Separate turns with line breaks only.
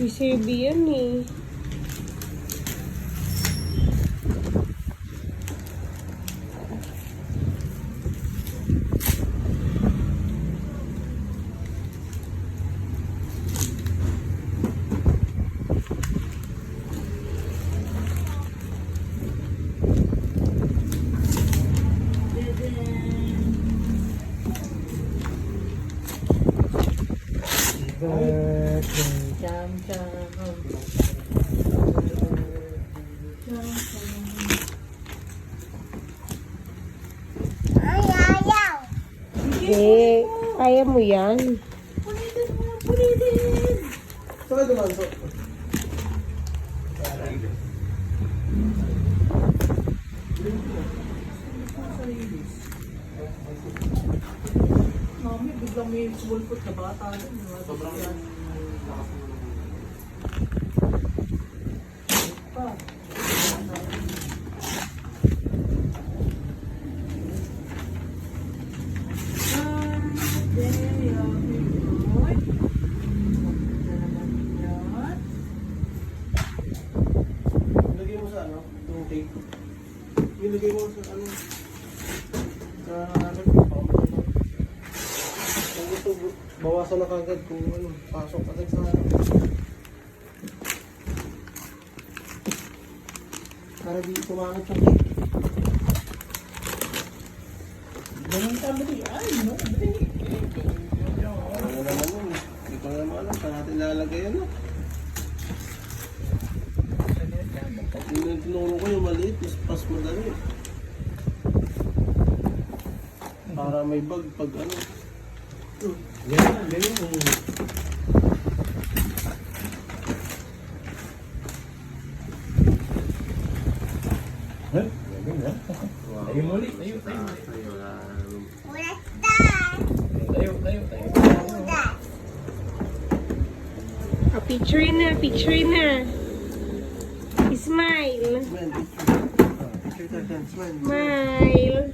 PCB yan eh.
Cham cham.
Hindi. Kaya mo yan.
Pulitin mo lang, pulitin.
Saka dumanso.
Mami, biglang may sulpot na bata. Sobrang yan.
Ilagay mo sa ano? Yung tape. Ilagay mo sa ano? Sa ano? Kung gusto, bawasan na kagad kung ano. Pasok agad sa ano. Para di sumangit yung tape.
Ganun kamali. Ay, no.
Ano naman yun? Hindi ko naman alam. Saan natin lalagay ano? Yung tinuro ko yung maliit, mas pas madali. Para may bag pag ano.
Ganyan, ganyan. Tayo muli, tayo, tayo. Tayo, tayo, tayo.
Picture na, picture na. Smile.
Man, picture. Picture tayo, smile.
Smile.